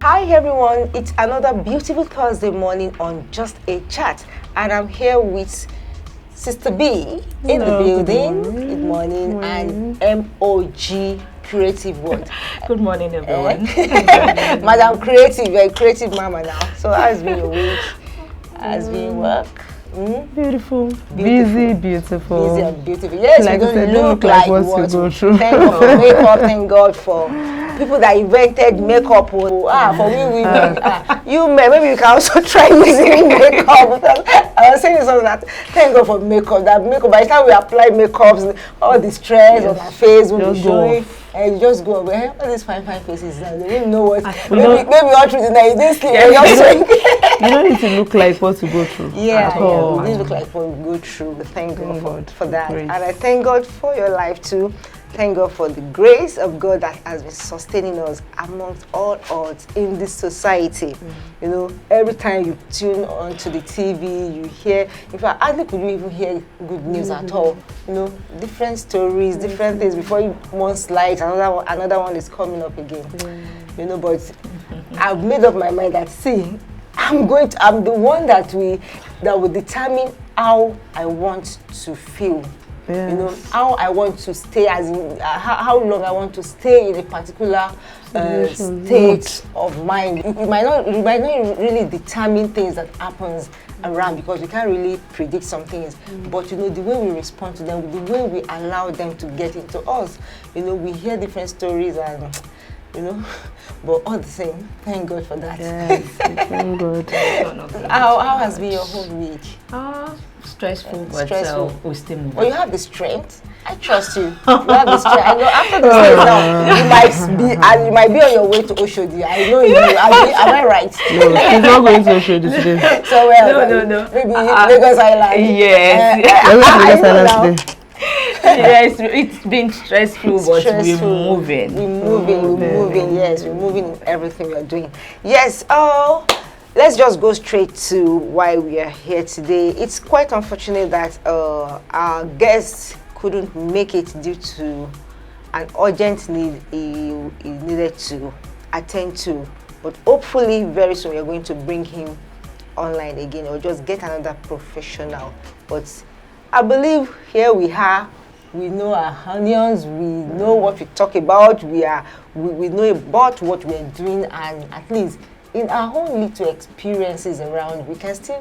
Hi everyone, it's another beautiful Thursday morning on Just a Chat, and I'm here with Sister B in the building. Good morning. And MOG Creative World. Good morning, everyone. Madam Creative, you're a creative mama now. So how's been your week? How's been work? Beautiful. Busy, beautiful. Busy and beautiful. Yes, like you don't look like what you go through. Thank God for makeup. Thank God for people that invented makeup. For we you maybe you can also try using makeup. I was saying something that thank God for makeup. That makeup, by the time we apply makeups, all the stress on our face will be showing. And you just go away. All these fine faces now, they don't know what. Maybe all through the night, they sleep. You don't need to look like what you go through. Yeah, you need to look like what you go through. Thank God for that. Grace. And I thank God for your life too. Thank God for the grace of God that has been sustaining us amongst all odds in this society. You know, every time you tune on to the TV, you hear, in fact, hardly could you even hear good news at all. You know, different stories, different things. Before one slides, another one is coming up again. You know, but I've made up my mind that, see, I'm the one that will determine how I want to feel. Yes. You know, how I want to stay, as in how long I want to stay in a particular state of mind. It might not really determine things that happens around, because we can't really predict some things. But you know, the way we respond to them, the way we allow them to get into us. You know, we hear different stories and you know, but all the same, thank God for that. Yes, thank God. How has been your whole week? Stressful, but we still move. Well, you have the strength. I trust you. You have the strength. I know after the strength now, you might be on your way to Oshodi. I know you. Am I right? No, she's not going to Oshodi today. So no. Maybe Lagos Island. Yes. Lagos Island today. Yes, it's been stressful, but we're moving. We're moving. Yes, we're moving in everything we are doing. Yes. Let's just go straight to why we are here today. It's quite unfortunate that our guest couldn't make it due to an urgent need he needed to attend to. But hopefully very soon we're going to bring him online again, or just get another professional. But I believe here we are. We know our onions. We know what we talk about. We know about what we're doing, and at least in our own little experiences around, we can still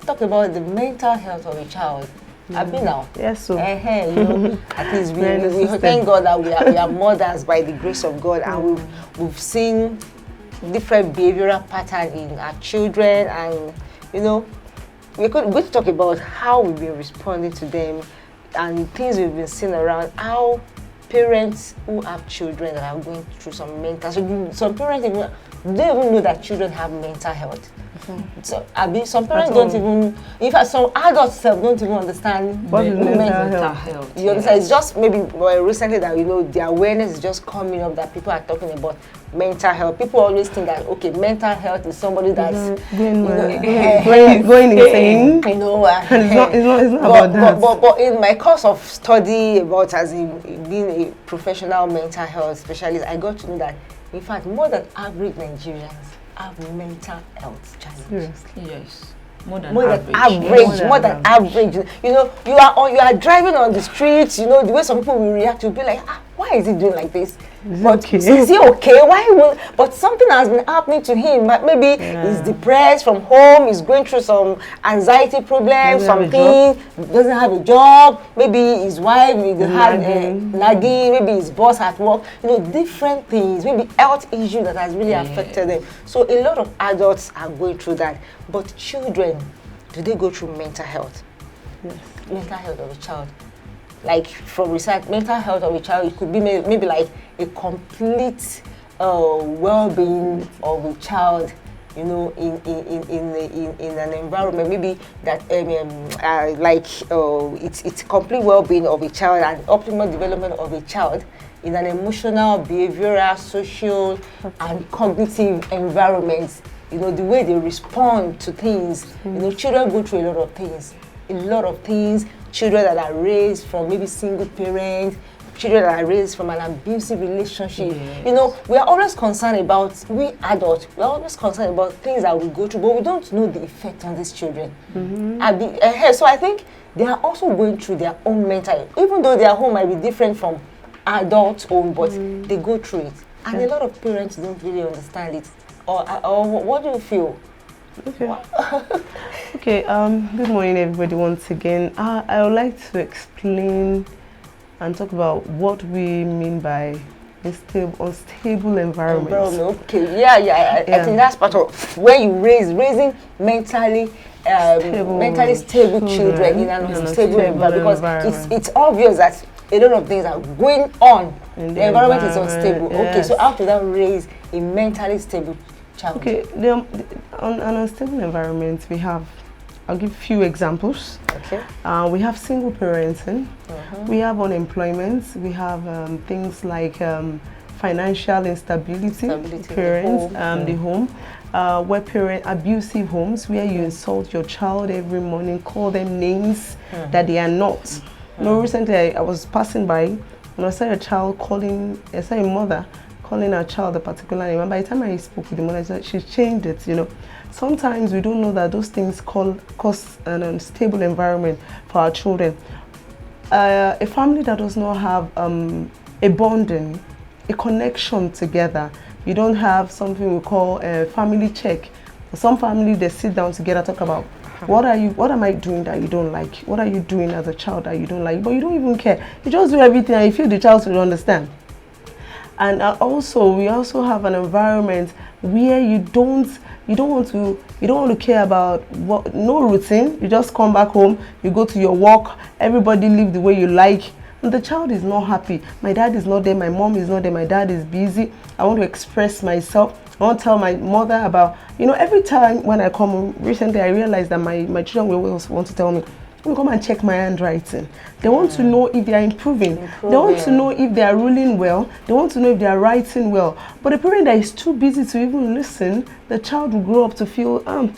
talk about the mental health of a child. I've been now. Yes, so. You know, at least we thank God that we are mothers by the grace of God, and we've seen different behavioral patterns in our children, and you know, we're going to talk about how we've been responding to them and things we've been seeing around, how parents who have children that are going through some mental, some parents don't even know that children have mental health. So some parents don't even, in fact, some adults don't even understand what is mental health. You understand? It's just maybe recently that, you know, the awareness is just coming up that people are talking about mental health. People always think that, okay, mental health is somebody that's going insane. You know, it's not about that. But in my course of study about as in being a professional mental health specialist, I got to know that, in fact, more than average Nigerians have mental health challenges. Yes. More than average. You know, you are driving on the streets, you know, the way some people will react, you'll be like, why is he doing like this? Is he okay? But something has been happening to him. Maybe he's depressed from home, he's going through some anxiety problems, doesn't have a job, maybe his wife had nagging, maybe his boss at work, you know, different things, maybe health issue that has really affected them. So a lot of adults are going through that. But children, do they go through mental health? Yes. Mental health of a child. Like from research, mental health of a child, it could be maybe like a complete well-being of a child, you know, in an environment maybe that it's complete well-being of a child and optimal development of a child in an emotional, behavioral, social, and cognitive environment. You know, the way they respond to things. You know, children go through a lot of things. Children that are raised from maybe single parents, children that are raised from an abusive relationship. You know, we are always concerned about, we adults, we are always concerned about things that we go through, but we don't know the effect on these children. So I think they are also going through their own mental, even though their home might be different from adults' home, but they go through it. And a lot of parents don't really understand it. Or what do you feel? Okay. Okay. Good morning, everybody. Once again, I would like to explain and talk about what we mean by unstable environment. Okay. I think that's part of where you raising mentally stable children in an unstable environment, because it's obvious that a lot of things are going on. The environment is unstable. Yes. Okay, so how to then raise a mentally stable child? Okay, on an unstable environment, I'll give a few examples. Okay. We have single parenting, we have unemployment, we have things like financial instability, parents, the home, where abusive homes, where you insult your child every morning, call them names that they are not. No, recently I was passing by and I saw a mother calling her child a particular name, and by the time I spoke with the mother, she changed it, you know. Sometimes we don't know that those things cause an unstable environment for our children. A family that does not have a bonding, a connection together, you don't have something we call a family check. Some families, they sit down together, talk about what am I doing that you don't like? What are you doing as a child that you don't like? But you don't even care. You just do everything and you feel the child will understand. And we also have an environment where you don't want to care about no routine. You just come back home, you go to your work, everybody live the way you like, and the child is not happy. My dad is not there, my mom is not there, my dad is busy. I want to express myself. I want to tell my mother about, every time when I come home. Recently I realized that my children will always want to tell me, come and check my handwriting. They want to know if they are improving. They want to know if they are ruling well. They want to know if they are writing well. But the parent that is too busy to even listen, the child will grow up to feel, I'm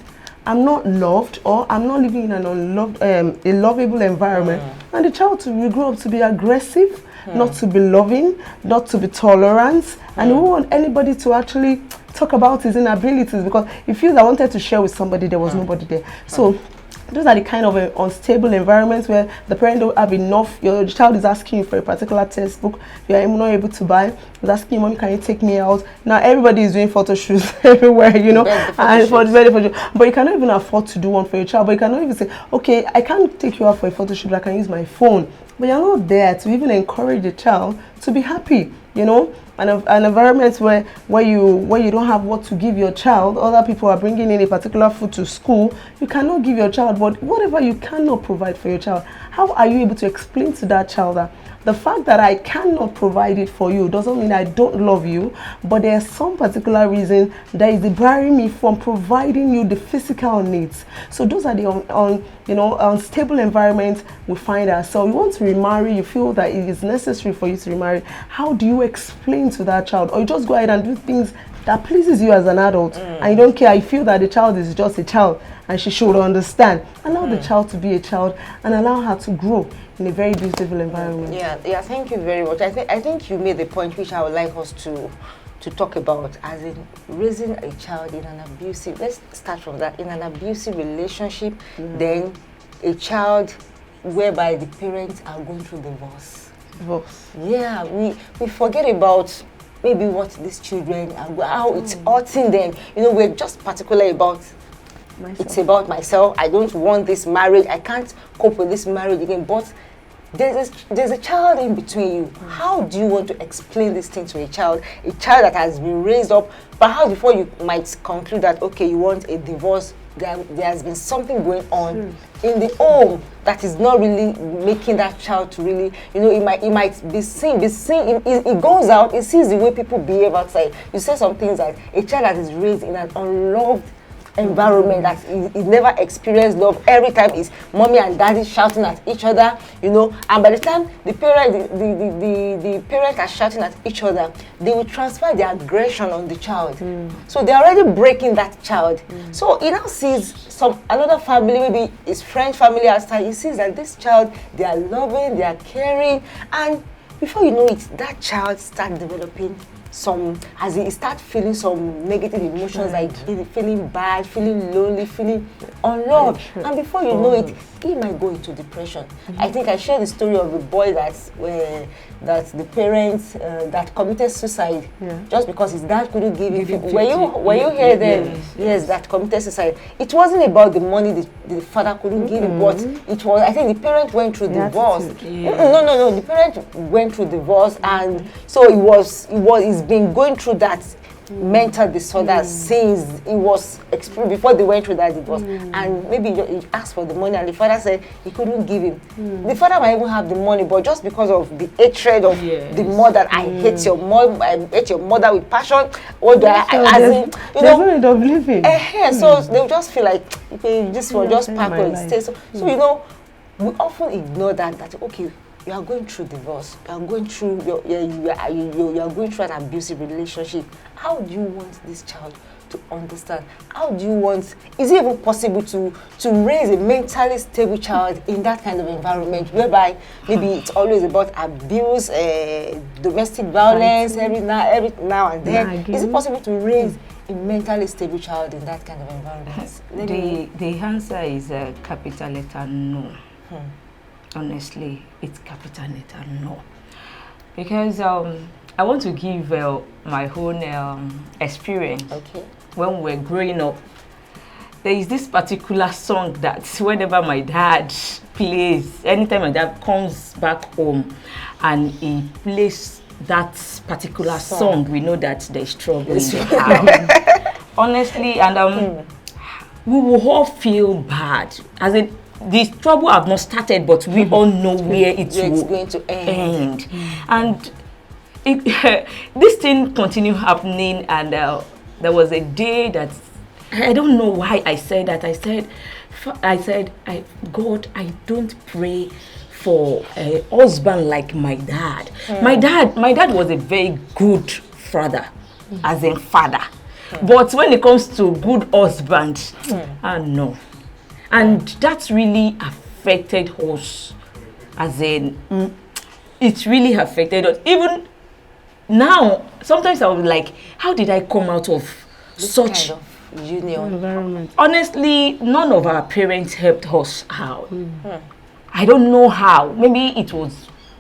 not loved, or I'm not living in a lovable environment. And the child will grow up to be aggressive, not to be loving, not to be tolerant, and he won't want anybody to actually talk about his inabilities, because he feels I wanted to share with somebody, there was nobody there. So those are the kind of unstable environments where the parent don't have enough. Your child is asking you for a particular textbook, you are not able to buy. He's asking you, Mom, can you take me out? Now everybody is doing photo shoots everywhere, and for the very photo. But you cannot even afford to do one for your child. But you cannot even say, okay, I can't take you out for a photo shoot, but I can use my phone. But you're not there to even encourage the child to be happy, An environment where you don't have what to give your child. Other people are bringing in a particular food to school. You cannot give your child, but whatever you cannot provide for your child, how are you able to explain to that child that the fact that I cannot provide it for you doesn't mean I don't love you, but there's some particular reason that is debarring me from providing you the physical needs. So those are the unstable environments we find ourselves. You want to remarry, you feel that it is necessary for you to remarry. How do you explain to that child? Or you just go ahead and do things that pleases you as an adult, and you don't care. You feel that the child is just a child and she should understand. Allow the child to be a child and allow her to grow in a very beautiful environment. Yeah, thank you very much. I think you made the point which I would like us to talk about, as in raising a child in an abusive, let's start from that, in an abusive relationship, then a child whereby the parents are going through divorce. Yeah, we forget about maybe what these children are, how it's hurting them. We're just particular about it's about myself. I don't want this marriage. I can't cope with this marriage again. But there's a child in between you. How do you want to explain this thing to a child that has been raised up? Perhaps before you might conclude that, okay, you want a divorce, there has been something going on in the home that is not really making that child to really, it might be seen. It goes out, it sees the way people behave outside. You say some things like a child that is raised in an unloved environment, that he never experienced love. Every time is mommy and daddy shouting at each other, and by the time the parents are shouting at each other, they will transfer their aggression on the child. So they're already breaking that child. So he now sees another family, maybe his friend family outside. He sees that this child, they are loving, they are caring, and before you know it, that child starts developing some, as he start feeling some negative emotions, like feeling bad, feeling lonely, feeling unloved, and before you know it, he might go into depression. I think I shared the story of a boy that the parents that committed suicide just because his dad couldn't give him. When you hear them, yes, that committed suicide, it wasn't about the money the father couldn't give him, but it was, I think the parent went through divorce. No, the parent went through divorce, and so he's been going through that mental disorder since he was experienced before they went through that divorce, and maybe he asked for the money and the father said he couldn't give him. The father might even have the money, but just because of the hatred of the mother, I hate your mom, I hate your mother with passion. What do there's no need of living. So they'll just feel like, okay, this will just pack on stay. So you know, we often ignore that okay, you are going through divorce, you are going through you are going through an abusive relationship. How do you want this child to understand? How do you want, is it even possible to raise a mentally stable child in that kind of environment whereby maybe it's always about abuse, domestic violence every now and then? Is it possible to raise a mentally stable child in that kind of environment? The answer is a capital letter no. Honestly, it's capital letter no. Because I want to give my own experience. Okay. When we were growing up, there is this particular song that whenever my dad plays, anytime my dad comes back home and he plays that particular song, we know that there's trouble in the house. Honestly, and we will all feel bad. As in, this trouble have not started, but we all know where it's going to end. And this thing continued happening, and there was a day that I don't know why I said that. I said, God, I don't pray for a husband like my dad. My dad was a very good father, as in father. But when it comes to good husband, no. And that really affected us, as in, it really affected us. Even now, sometimes I was like, how did I come out of this such kind of union environment? Honestly, none of our parents helped us out. I don't know how. Maybe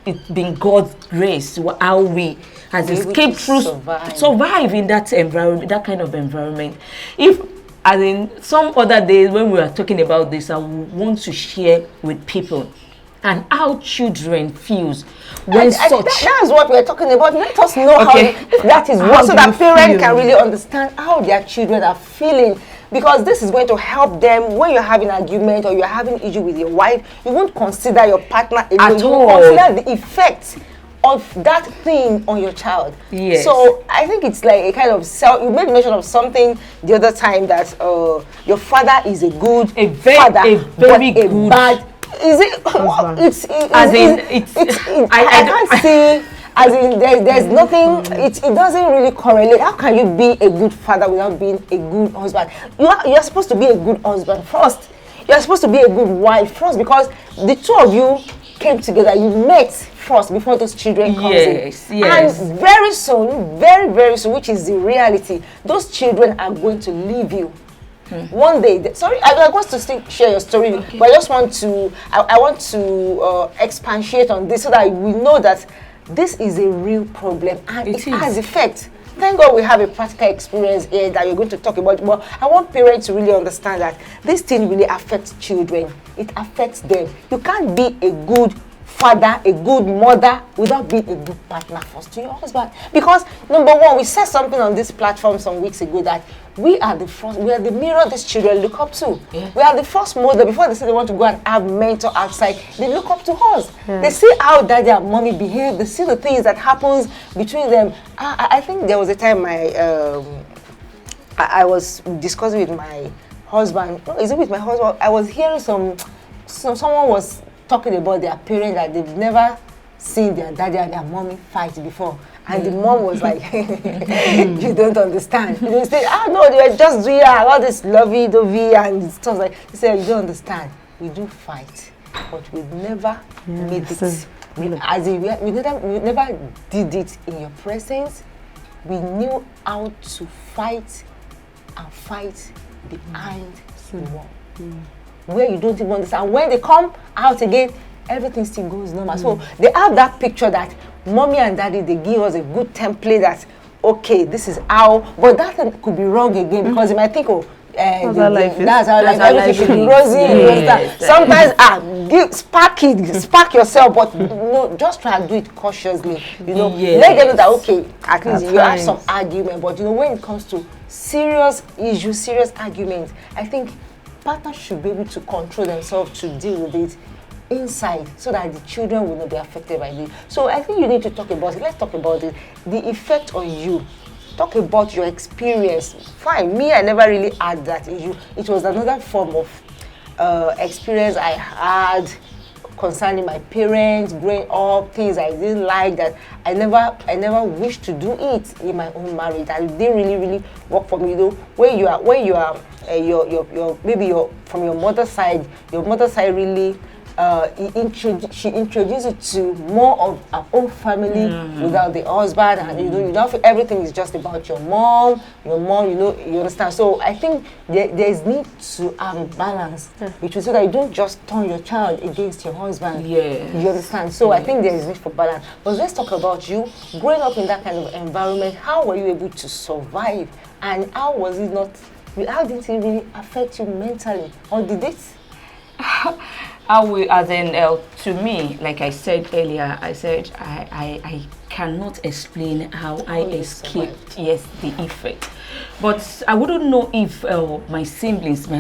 it's been God's grace how we has escaped through survive in that environment, that kind of environment. If as in some other days when we are talking about this, I want to share with people and how children feels when that's what we're talking about. Let us know how that is what, so that parents can really understand how their children are feeling, because this is going to help them when you're having an argument or you're having issue with your wife. You won't consider your partner alone. You will consider the effect of that thing on your child. Yes. So I think it's like a kind of you made mention of something the other time that your father is a very good bad. Is it? I can't see. As in, there's nothing. It doesn't really correlate. How can you be a good father without being a good husband? You're supposed to be a good husband first. You're supposed to be a good wife first, because the two of you came together. You met first before those children come in. And very soon, very soon, which is the reality, those children are going to leave you. One day, sorry, I want to share your story, but I just want to, I want to expatiate on this so that we know that this is a real problem and it has effect. Thank God we have a practical experience here that you're going to talk about. But I want parents to really understand that this thing really affects children. It affects them. You can't be a good father, a good mother without being a good partner first to your husband. Because number one, we said something on this platform some weeks ago that we are the mirror these children look up to. We are the first model. Before they say they want to go and have mentor outside, they look up to us. They see how daddy and mommy behave. They see the things that happens between them. I think there was a time I was discussing with my husband. No, is it with my husband? I was hearing someone was talking about their parents that they've never seen their daddy and their mommy fight before. And the mom was like, you don't understand. You know, say, no, they were just doing all this lovey-dovey and stuff like. He said, you don't understand. We do fight, but we've never made it As in, we never did it in your presence. We knew how to fight and fight behind the wall. Where you don't even understand. When they come out again, everything still goes normal. So they have that picture that mommy and daddy, they give us a good template that, okay, this is how, but that could be wrong again because they might think, oh, that's how life everything should be rosy. Yes. Sometimes spark yourself, but no, just try and do it cautiously. You know, let them know that, okay, at least you have some argument, but you know, when it comes to serious issues, serious arguments, I think partners should be able to control themselves to deal with it inside so that the children will not be affected by it. So I think you need to talk about it. Let's talk about it. The effect on you. Talk about your experience. Fine, me, I never really had that issue. It was another form of experience I had concerning my parents, growing up, things I didn't like that I never wished to do it in my own marriage. That didn't really work for me. Though when you are maybe from your mother's side really she introduced you to more of our own family without the husband, and you don't feel everything is just about your mom, you understand. So I think there is need to have a balance between, so that you don't just turn your child against your husband. You understand. So I think there is need for balance. But let's talk about you growing up in that kind of environment. How were you able to survive, and how did it really affect you mentally, or did it? To me, like I said earlier, I cannot explain how I escaped, the effect. But I wouldn't know if my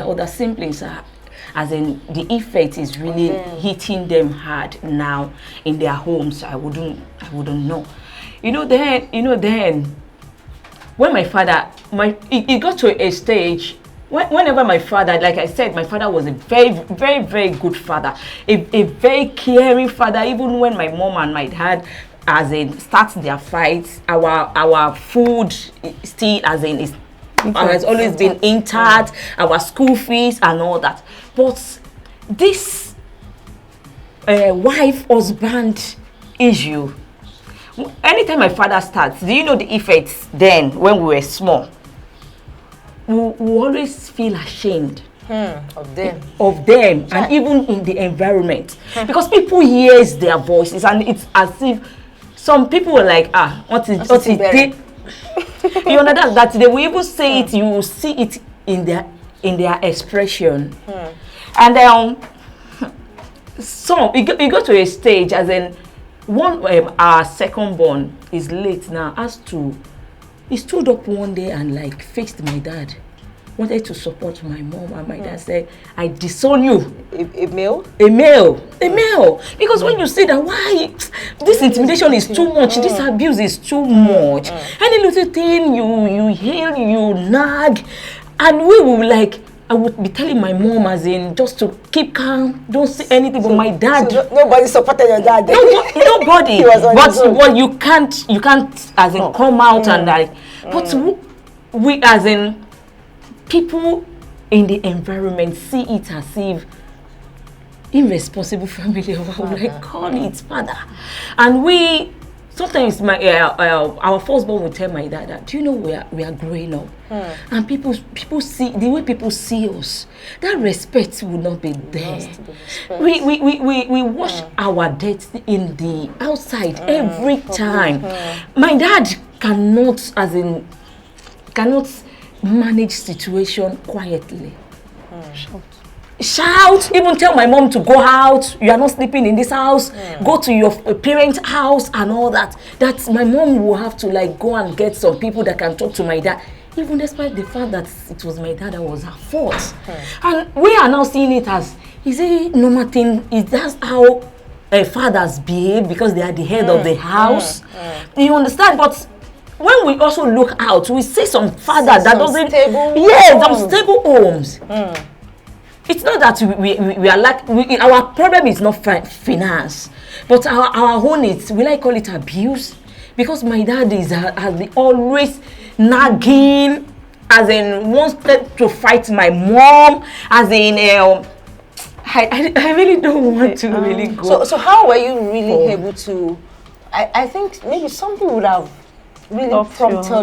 other siblings are, the effect is really hitting them hard now in their homes. I wouldn't know. Then when my father, it got to a stage. Whenever my father, like I said, my father was a very, very, very good father, a very caring father. Even when my mom and my dad, start their fights, our food still, has always been intact, our school fees and all that. But this wife-husband issue, anytime my father starts, do you know the effects then when we were small? We always feel ashamed of them, and even in the environment, because people hears their voices, and it's as if some people are like, what is it? You understand that they will even say it. You will see it in their expression, and so it got to a stage our second born is late now. He stood up one day and faced my dad. Wanted to support my mom, and my dad said, I disown you. A male? A male. Because when you say that, why this intimidation is too much, this abuse is too much. Any little thing you hear, you nag, and we will I would be telling my mom just to keep calm, don't say anything. But my dad, nobody supported your dad. Nobody. But you can't come out and But we people in the environment see it as if irresponsible family, or I would call it father, and we. Sometimes our firstborn will tell my dad that, do you know we are growing up, and people see the way people see us, that respect will not be there. We wash our dirt in the outside every time. My dad cannot manage situation quietly. Shout, even tell my mom to go out. You are not sleeping in this house. Go to your parents' house and all that. That my mom will have to go and get some people that can talk to my dad, even despite the fact that it was my dad that was at fault. And we are now seeing it as, is it normal thing? Is that how fathers behave because they are the head of the house? You understand? But when we also look out, we see some father that doesn't. Some stable homes. It's not that we are our problem is not finance, but our own is, will I call it abuse? Because my dad is always nagging, wanted to fight my mom, I really don't want to really go. So how were you really able to? I think maybe something would have really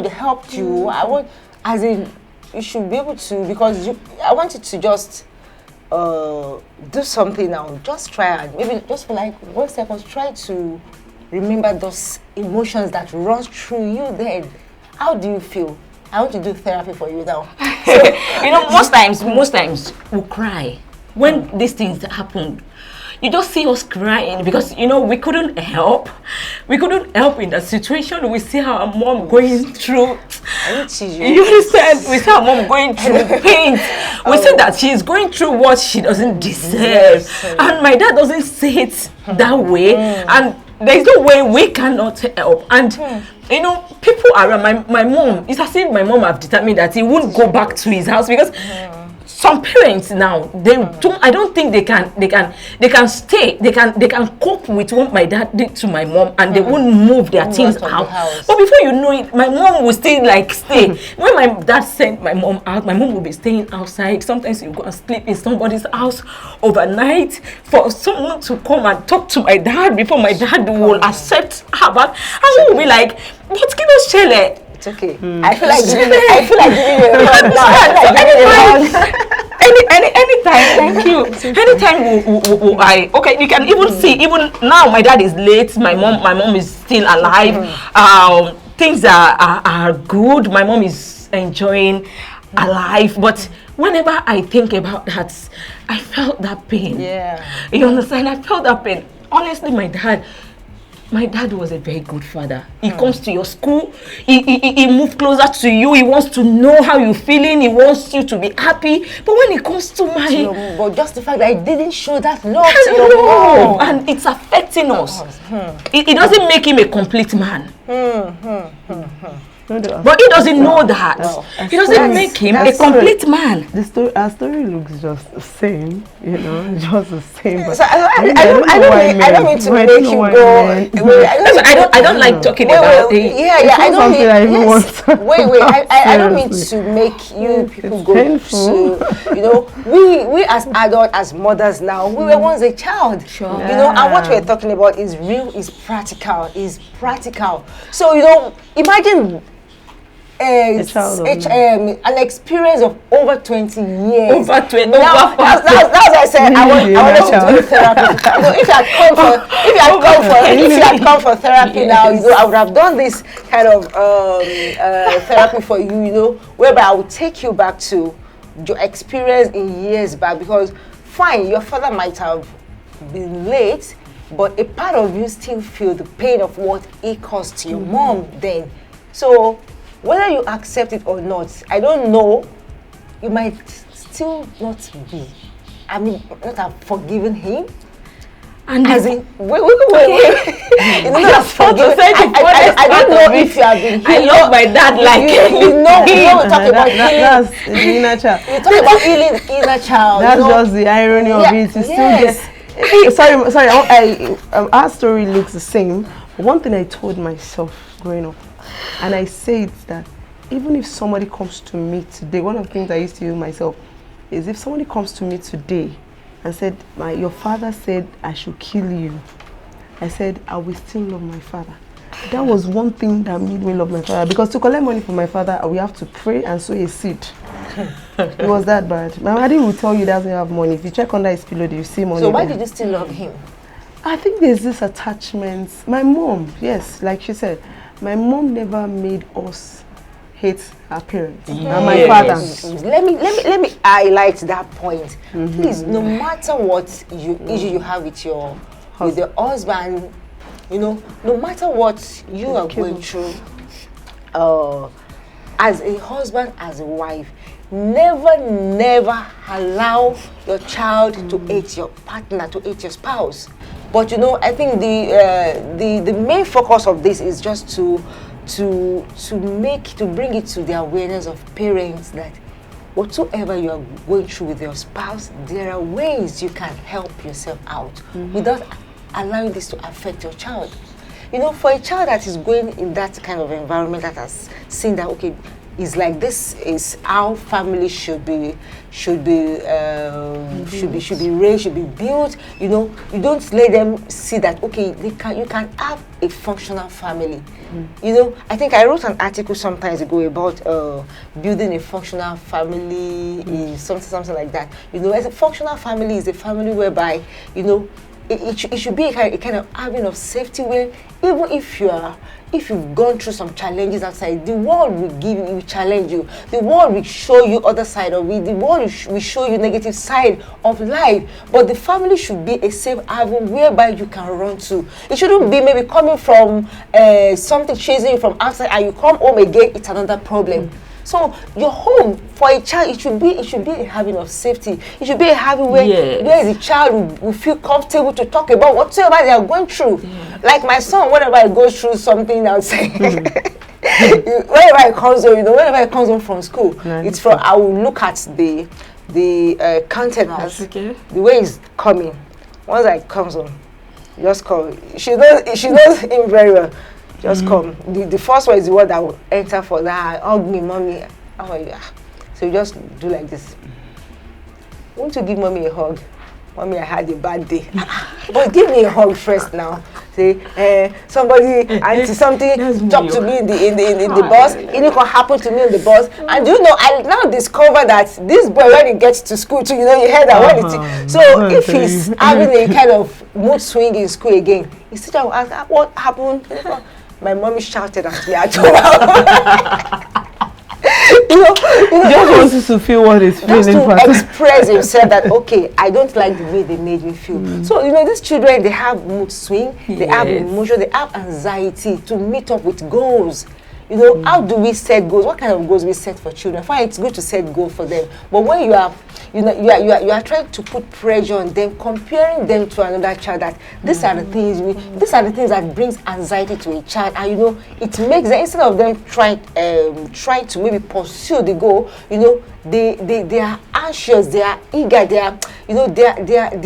helped you. I want, as in, you should be able to, because I want you to just do something now. Just try and maybe just for like 1 second, try to remember those emotions that runs through you then. How do you feel? I want to do therapy for you now. So, most times we cry when these things happen. You just see us crying because we couldn't help. We couldn't help in that situation. We see our mom going through. You understand? We see our mom going through pain. We see that she's going through what she doesn't deserve, and my dad doesn't say it that way. And there's no way we cannot help. And people around my mom. It's as if my mom have determined that he won't go back to his house because. Some parents now, I don't think they can stay. They can cope with what my dad did to my mom, and they won't move their things out. But before you know it, my mom will still stay. When my dad sent my mom out, my mom will be staying outside. Sometimes you go and sleep in somebody's house overnight for someone to come and talk to my dad before my dad will accept her back. And we will be like, "What can you share?" It's okay. I feel like giving you a hug now. Anytime, thank you. Anytime you can even see, even now my dad is late, my mom is still alive. Things are good. My mom is enjoying alive. But whenever I think about that, I felt that pain. Yeah. You understand? I felt that pain. Honestly, my dad was a very good father. He comes to your school, he moves closer to you, he wants to know how you're feeling, he wants you to be happy. But when it comes to but just the fact that I didn't show that love to your mom, and it's affecting us. It doesn't make him a complete man. But he doesn't know that. No. It doesn't make him a complete man. Our story looks just the same, just the same. But so I don't mean to make you go. I don't like talking about it. I don't mean. I don't mean to make you people go. So, we as adults, as mothers now, we were once a child. Sure. And what we're talking about is real, is practical. So imagine. An experience of over 20 years. Over 20. Now, that's why I said I wanted to do therapy. If you had come for therapy now, I would have done this kind of therapy for you, whereby I would take you back to your experience in years back. Because fine, your father might have been late, but a part of you still feel the pain of what it caused to your mom then. So whether you accept it or not, I don't know, you might still not not have forgiven him. And as in, wait. I don't know if you have been healed. I love my dad we talk about healing. That's the inner child. You talk about healing inner child. That's just the irony of it. You still get. Sorry. Our story looks the same. One thing I told myself growing up, and I say it, that even if somebody comes to me today, one of the things I used to do myself is, if somebody comes to me today and said, your father said I should kill you, I said, I will still love my father. That was one thing that made me love my father, because to collect money from my father, we have to pray and sow a seed. It was that bad. My daddy will tell you he doesn't have money. If you check under his pillow, you see money. So why did you still love him? I think there's this attachment. My mom, yes, like she said, my mom never made us hate our parents and my father. Let me highlight that point. Please, no matter what issue you have with your husband, no matter what you are going through, as a husband, as a wife, never allow your child to hate your partner, to hate your spouse. But I think the main focus of this is just to bring it to the awareness of parents that whatsoever you are going through with your spouse, there are ways you can help yourself out without allowing this to affect your child. For a child that is going in that kind of environment, that has seen that, okay, is like this is how family should be raised, should be built. You know, you don't let them see that okay, you can have a functional family. You know, I think I wrote an article some time ago about building a functional family, in something like that. You know, as a functional family is a family whereby, you know, it should be a kind of having of safety where even if you've gone through some challenges outside, the world will challenge you. The world will show you other side of it. The world will show you negative side of life. But the family should be a safe haven whereby you can run to. It shouldn't be maybe coming from something chasing you from outside and you come home again, it's another problem. So your home for a child, it should be a haven of safety. It should be a haven where the child will feel comfortable to talk about whatever they are going through. Like my son, whenever I go through something outside, whenever I comes home, you know, whenever I comes home from school, it's from I will look at the countenance, the way it's coming. Once I comes home, just call. She knows him very well. Just come. The first one is the one that will enter for that. Hug me, mommy. How are you? So you just do like this. Want to give mommy a hug? Mommy, I had a bad day. But give me a hug first now. Say, somebody, auntie, something talk to me in the bus. Anything can happen to me in the bus. And you know, I now discover that this boy, when he gets to school too, you know, you heard that so if he's having a kind of mood swing in school again, his teacher will ask, what happened? My mommy shouted at me. I told her. you just wanted to feel what he's feeling. Just to express himself that, okay, I don't like the way they made me feel. So, you know, these children, they have mood swing, they have emotion, they have anxiety to meet up with goals. You know, how do we set goals? What kind of goals we set for children? Fine, it's good to set goals for them. But when you are trying to put pressure on them, comparing them to another child, that these are the things that brings anxiety to a child, and you know, it makes them, instead of them trying to maybe pursue the goal, you know, they are anxious, they are eager, they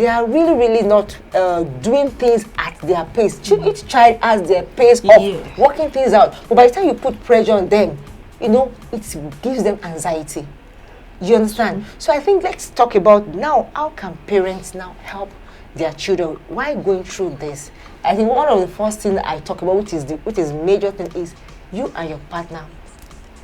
are really, really not doing things at their pace. Each child has their pace of working things out. But by the time you put pressure on them, you know, it gives them anxiety. You understand? So I think let's talk about now, how can parents now help their children while going through this? I think one of the first things I talk about, which is major thing, is you and your partner.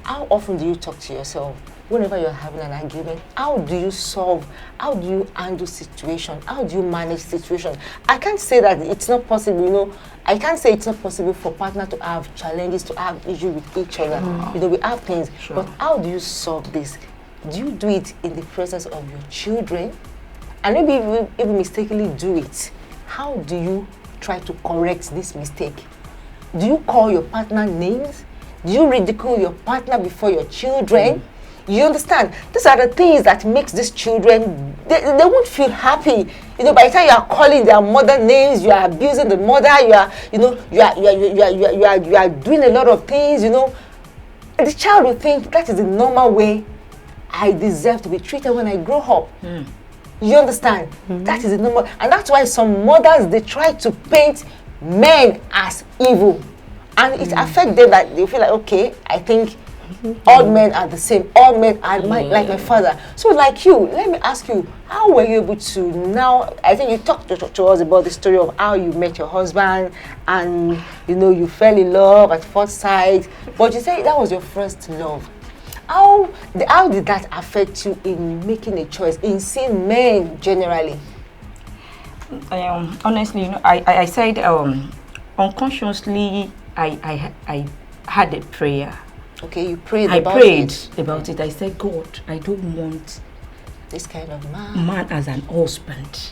How often do you talk to yourself? Whenever you're having an argument, how do you solve? How do you handle situation? How do you manage situation? I can't say that it's not possible, you know. I can't say it's not possible for partner to have challenges, to have issues with each other. You know, we have things. But how do you solve this? Do you do it in the presence of your children? And maybe if you mistakenly do it, how do you try to correct this mistake? Do you call your partner names? Do you ridicule your partner before your children? You understand? These are the things that makes these children, they won't feel happy. You know, by the time you are calling their mother names, you are abusing the mother, you are doing a lot of things, you know. The child will think that is the normal way I deserve to be treated when I grow up. You understand? That is the normal, and that's why some mothers, they try to paint men as evil. And it affects them, that they feel like, okay, I think all men are the same. All men are like my father. So like you, let me ask you, how were you able to now, I think you talked to us about the story of how you met your husband and, you know, you fell in love at first sight. But you say that was your first love. How did that affect you in making a choice, in seeing men generally? Honestly, you know, I said unconsciously, I had a prayer. Okay, you prayed about it. I prayed about it. I said, God, I don't want this kind of man as an husband.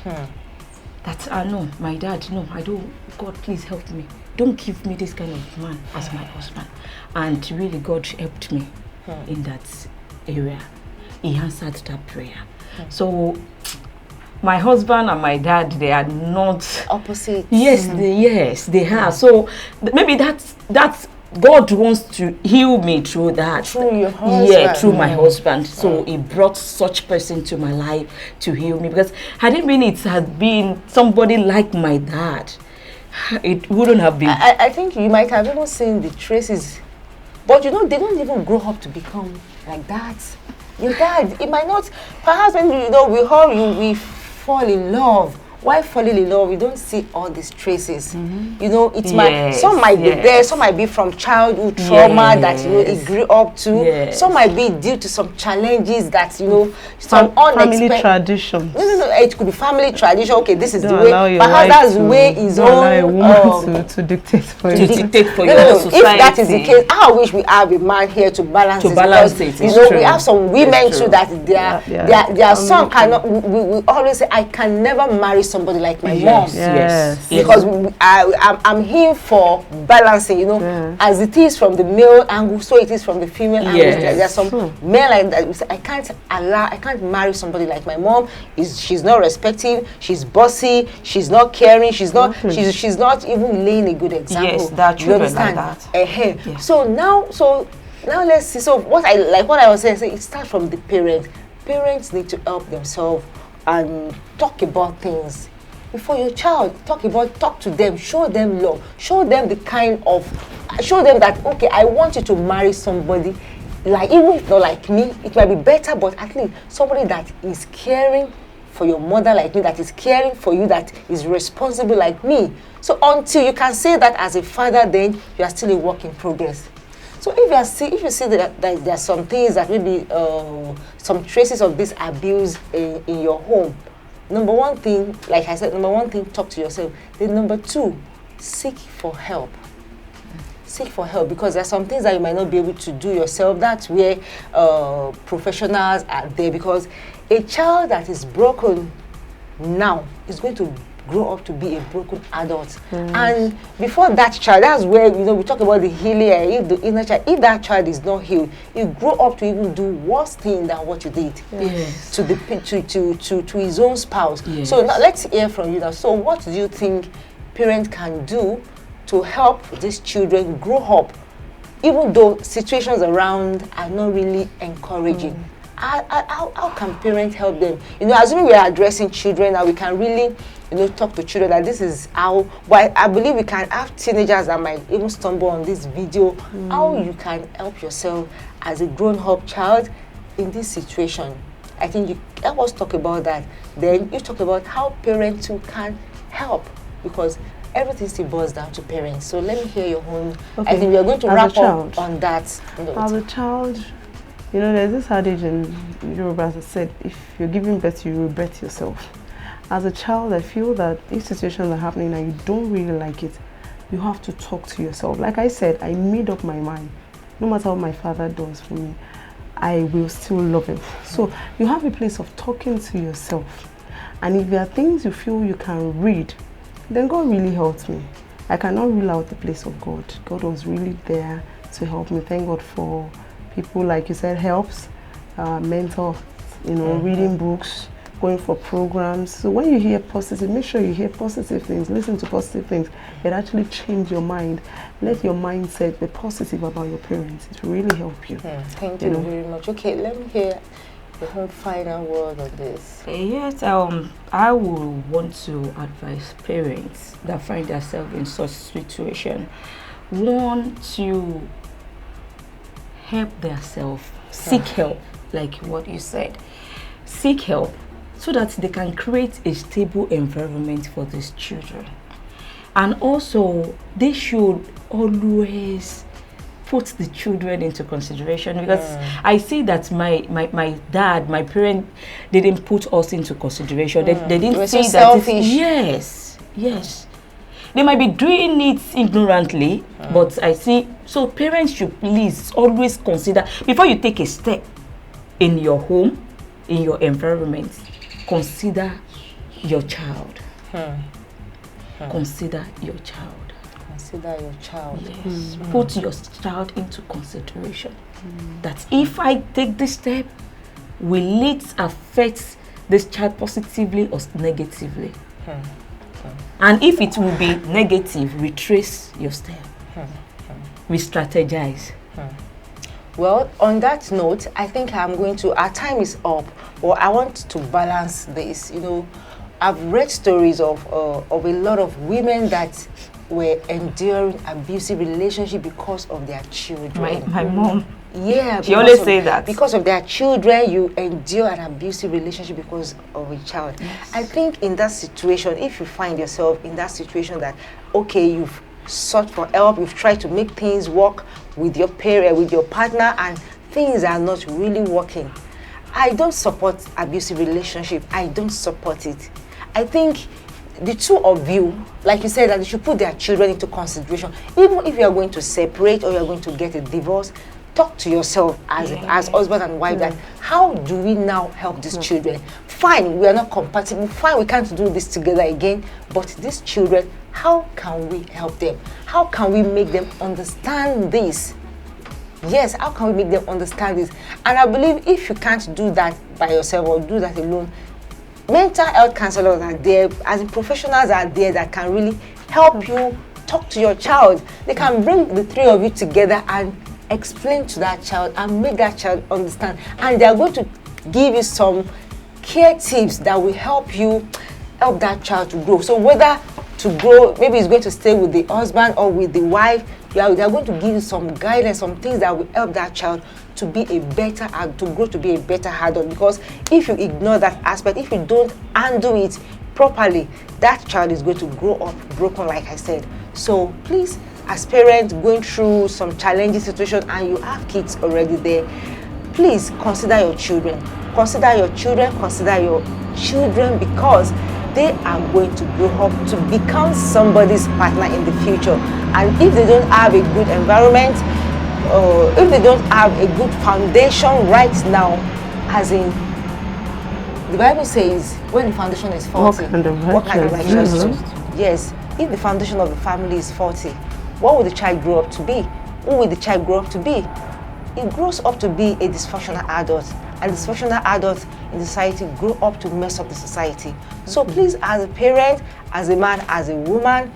That no, my dad, no, I don't. God, please help me. Don't give me this kind of man as my husband. And really, God helped me in that area. He answered that prayer. So my husband and my dad, they are not opposite. Yes, they are. So maybe that's God wants to heal me through that. Through your husband. Yeah, through my husband. So he brought such person to my life to heal me. Because had it been, it had been somebody like my dad, it wouldn't have been. I think you might have even seen the traces But you know, they don't even grow up to become like that. Your dad, it might not, perhaps when you know, we fall in love. While falling in love, we don't see all these traces. You know, it might, some might be there, some might be from childhood trauma that, you know, it grew up to. Some might be due to some challenges that, you know, some family traditions. No, it could be family tradition. Okay, this is the way, perhaps that's the way his own to dictate for you. To dictate for you. If that is the case, I wish we have a man here to balance it. You know, we have some women too that their son cannot, we always say, I can never marry somebody like my mom. Because I'm here for balancing, you know, as it is from the male angle, so it is from the female angle. There's some men like that. We say, I can't marry somebody like my mom. She's not respecting, she's bossy, she's not caring, she's not even laying a good example. Yes, that children like that. So now let's see. So what I was saying, it starts from the parents. Parents need to help themselves and talk about things before your child. Talk to them, show them love, show them that, okay, I want you to marry somebody like, even if not like me, it might be better, but at least somebody that is caring for your mother like me, that is caring for you, that is responsible like me. So until you can say that as a father, then you are still a work in progress. So if you see that there are some things that maybe some traces of this abuse in your home, number one thing, like I said, talk to yourself. Then number two, seek for help. Seek for help, because there are some things that you might not be able to do yourself. That's where professionals are there, because a child that is broken now is going to grow up to be a broken adult. And before that child, that's where, you know, we talk about the healing. If the inner child, if that child is not healed, you grow up to even do worse thing than what you did to his own spouse. So now let's hear from you now. So what do you think parents can do to help these children grow up, even though situations around are not really encouraging? How can parents help them? You know, assuming we are addressing children, now we can really, you know, talk to children that this is how. But I believe we can have teenagers that might even stumble on this video. How you can help yourself as a grown-up child in this situation. I think you help us talk about that. Then you talk about how parents too can help, because everything still boils down to parents. So let me hear your own. Okay. I think we are going to wrap up on that note. As a child, you know, there's this adage in Yoruba that said, if you're giving birth, you will birth yourself. As a child, I feel that if situations are happening and you don't really like it, you have to talk to yourself. Like I said, I made up my mind. No matter what my father does for me, I will still love him. So you have a place of talking to yourself. And if there are things you feel you can read, then God really helped me. I cannot rule out the place of God. God was really there to help me. Thank God for people, like you said, helps, mentor, you know, reading books, going for programs. So when you hear positive, make sure you hear positive things, listen to positive things. It actually change your mind. Let your mindset be positive about your parents. It will really help you. Thank you very much. Okay, let me hear the whole final word on this. Yes, I would want to advise parents that find themselves in such situation, one, to help themselves, seek help, like what you said. Seek help so that they can create a stable environment for these children. And also, they should always put the children into consideration, because I see that my dad, my parent, didn't put us into consideration. They didn't see that. Yes. They might be doing it ignorantly, but I see. So parents should please always consider, before you take a step in your home, in your environment, consider your child. Consider your child. Consider your child. Yes. Put your child into consideration. That if I take this step, will it affect this child positively or negatively? And if it will be negative, retrace your step. We strategize. Well, on that note, I think I'm going to, our time is up, but I want to balance this. You know, I've read stories of a lot of women that were enduring abusive relationship because of their children. My mom. Yeah, she always say that. Because of their children, you endure an abusive relationship because of a child. Yes. I think in that situation, if you find yourself in that situation that, okay, you've sought for help, you've tried to make things work with your parent, with your partner, and things are not really working. I don't support abusive relationship. I don't support it. I think the two of you, like you said, that they should put their children into consideration. Even if you are going to separate or you are going to get a divorce, talk to yourself as husband and wife that how do we now help these children? Fine, we are not compatible. Fine, we can't do this together again. But these children, how can we help them? How can we make them understand this? Yes, how can we make them understand this? And I believe if you can't do that by yourself or do that alone, mental health counselors are there, as in professionals are there that can really help you talk to your child. They can bring the three of you together and explain to that child and make that child understand. And they are going to give you some care tips that will help that child to grow. So whether to grow, maybe it's going to stay with the husband or with the wife, they are going to give you some guidance, some things that will help that child to be a better, to grow to be a better adult. Because if you ignore that aspect, if you don't undo it properly, that child is going to grow up broken, like I said. So please, as parents going through some challenging situation and you have kids already there, please consider your children. Consider your children, consider your children, because they are going to grow up to become somebody's partner in the future. And if they don't have a good environment, or if they don't have a good foundation right now, as in the Bible says, when the foundation is faulty, what kind of righteousness? Yes, if the foundation of the family is faulty, what will the child grow up to be? Who will the child grow up to be? It grows up to be a dysfunctional adult, and dysfunctional adults in society grow up to mess up the society. So please, as a parent, as a man, as a woman,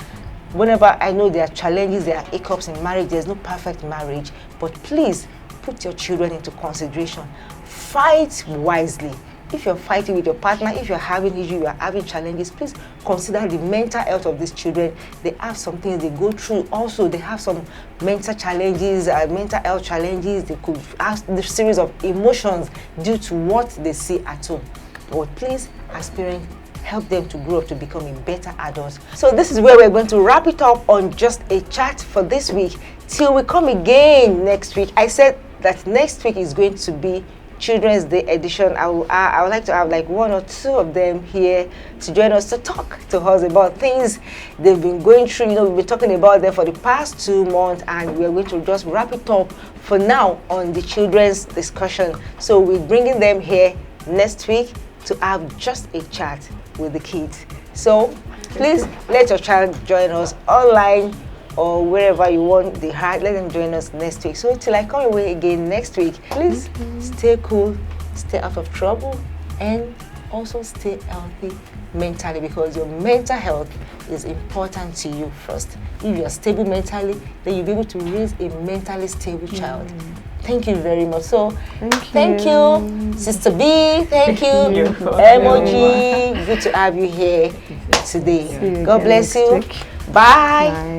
whenever I know there are challenges, there are hiccups in marriage, there's no perfect marriage, but please put your children into consideration. Fight wisely. If you're fighting with your partner, if you're having issues, you are having challenges, please consider the mental health of these children. They have some things they go through. Also, they have some mental challenges, mental health challenges. They could have the series of emotions due to what they see at home. But please, as parents, help them to grow up to become a better adult. So this is where we're going to wrap it up on Just a Chat for this week. Till we come again next week. I said that next week is going to be Children's Day edition. I would like to have like one or two of them here to join us to talk to us about things they've been going through. We've been talking about them for the past 2 months, and we're going to just wrap it up for now on the children's discussion. So we're bringing them here next week to have just a chat with the kids. So please let your child join us online or wherever you want the heart. Let them join us next week. So till I come away again next week, please stay cool, stay out of trouble, and also stay healthy mentally, because your mental health is important to you first. If you are stable mentally, then you'll be able to raise a mentally stable child. Thank you very much. So thank you Sister B, thank you Emoji, good to have you here today. God bless you. Bye.